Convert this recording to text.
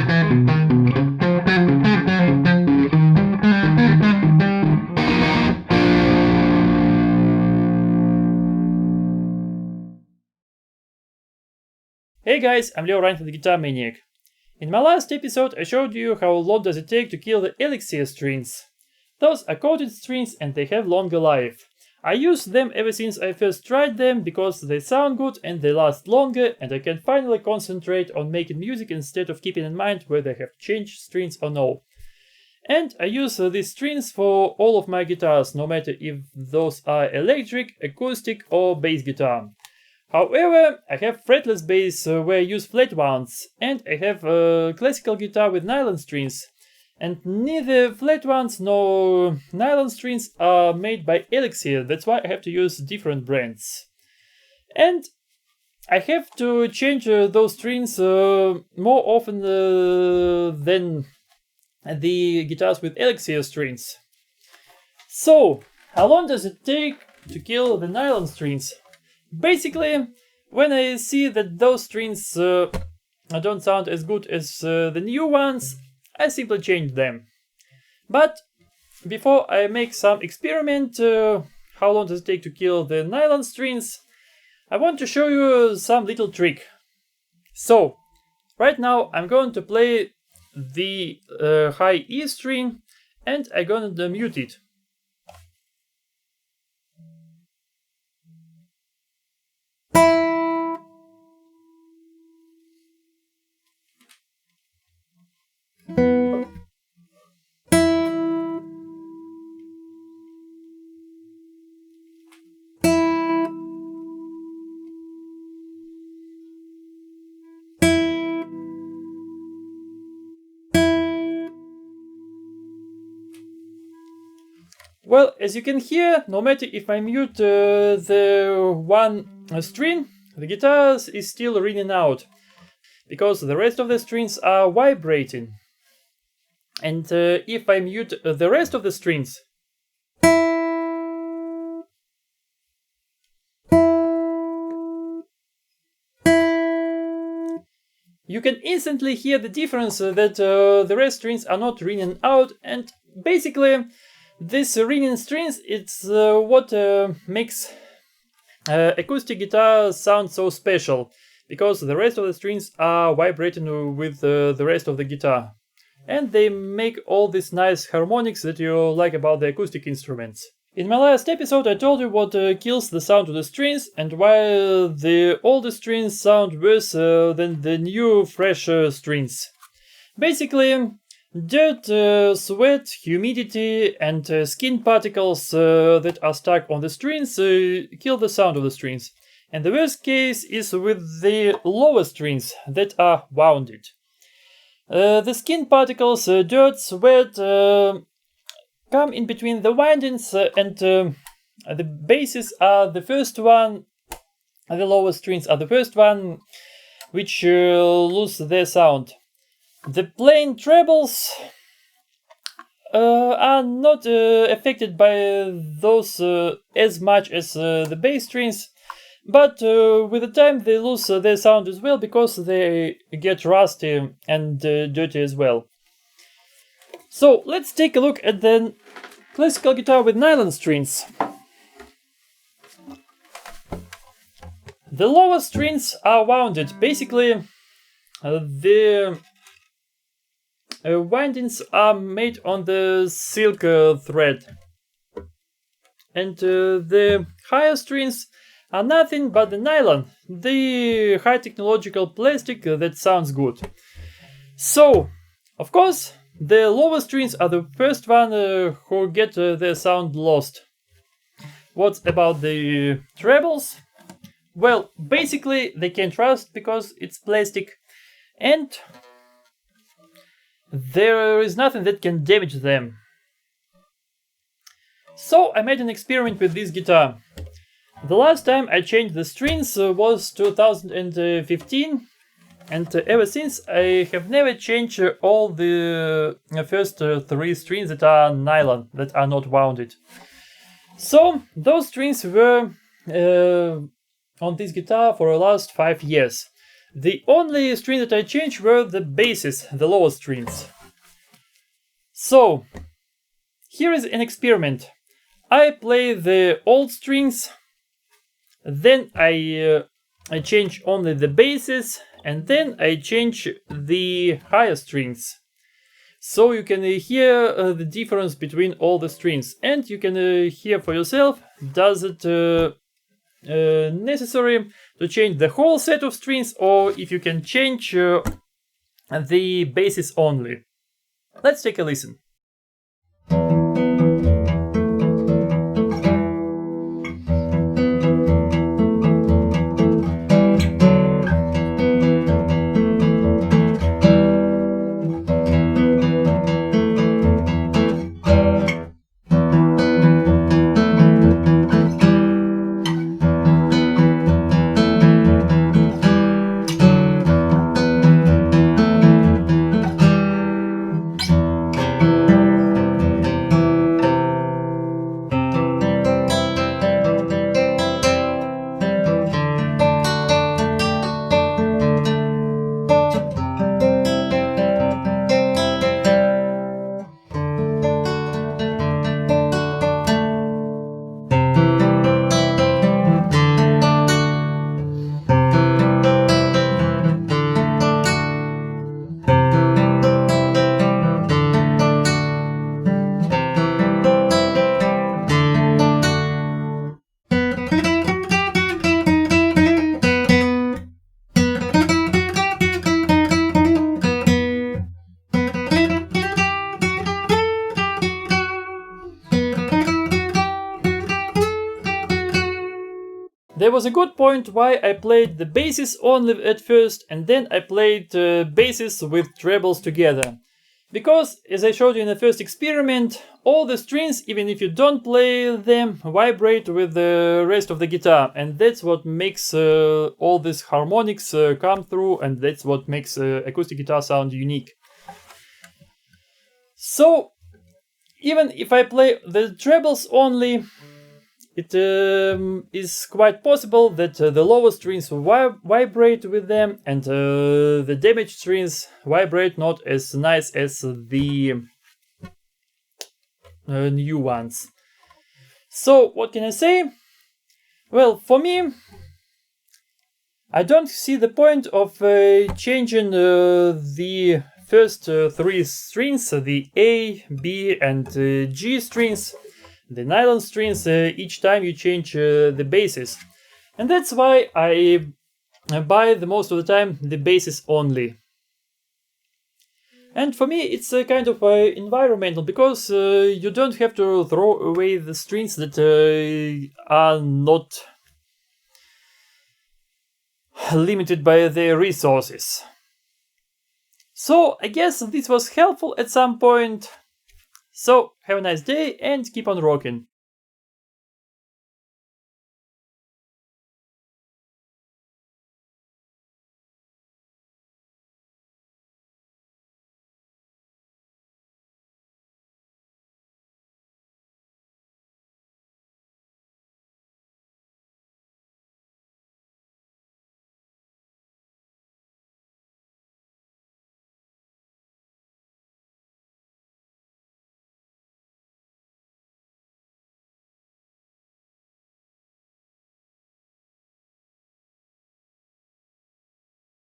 Hey guys, I'm Leo Ryan, the Guitar Maniac. In my last episode I showed you how long does it take to kill the elixir strings. Those are coated strings and they have longer life. I used them ever since I first tried them because they sound good and they last longer, and I can finally concentrate on making music instead of keeping in mind whether I have changed strings or no. And I use these strings for all of my guitars, no matter if those are electric, acoustic or bass guitar. However, I have fretless bass where I use flat ones, and I have a classical guitar with nylon strings. And neither flat ones nor nylon strings are made by Elixir, that's why I have to use different brands. And I have to change those strings more often than the guitars with Elixir strings. So, how long does it take to kill the nylon strings? Basically, when I see that those strings don't sound as good as the new ones, I simply change them. But before I make some experiment, how long does it take to kill the nylon strings, I want to show you some little trick. So, right now I'm going to play the high E string and I'm going to mute it. Well, as you can hear, no matter if I mute the one string, the guitar is still ringing out, because the rest of the strings are vibrating. And if I mute the rest of the strings, you can instantly hear the difference that the rest strings are not ringing out, and basically this ringing strings, it's what makes acoustic guitar sound so special, because the rest of the strings are vibrating with the rest of the guitar, and they make all these nice harmonics that you like about the acoustic instruments. In my last episode I told you what kills the sound of the strings and why the older strings sound worse than the new, fresh strings. Basically, dirt, sweat, humidity and skin particles that are stuck on the strings kill the sound of the strings. And the worst case is with the lower strings that are wounded. The skin particles, dirt, sweat, come in between the windings and the basses are the first one, the lower strings are the first one which lose their sound. The plain trebles are not affected by those as much as the bass strings, but with the time they lose their sound as well, because they get rusty and dirty as well. So let's take a look at the classical guitar with nylon strings. The lower strings are wounded. Basically, the windings are made on the silk thread, and the higher strings are nothing but the nylon, the high technological plastic that sounds good. So, of course, the lower strings are the first one who get their sound lost. What about the trebles? Well, basically they can't rust because it's plastic, and there is nothing that can damage them. So I made an experiment with this guitar. The last time I changed the strings was 2015, and ever since I have never changed all the first three strings that are nylon, that are not wounded. So those strings were on this guitar for the last 5 years. The only strings that I changed were the basses, the lower strings. So, here is an experiment. I play the old strings, then I change only the basses, and then I change the higher strings. So you can hear the difference between all the strings, and you can hear for yourself, does it necessary to change the whole set of strings, or if you can change the basses only. Let's take a listen. There was a good point why I played the basses only at first, and then I played basses with trebles together. Because, as I showed you in the first experiment, all the strings, even if you don't play them, vibrate with the rest of the guitar, and that's what makes all these harmonics come through, and that's what makes acoustic guitar sound unique. So, even if I play the trebles only, it is quite possible that the lower strings vibrate with them, and the damaged strings vibrate not as nice as the new ones. So, what can I say? Well, for me, I don't see the point of changing the first three strings, the A, B, and G strings, the nylon strings, each time you change the basses. And that's why I buy the most of the time the basses only. And for me it's a kind of environmental, because you don't have to throw away the strings that are not limited by their resources. So I guess this was helpful at some point. So have a nice day and keep on rocking.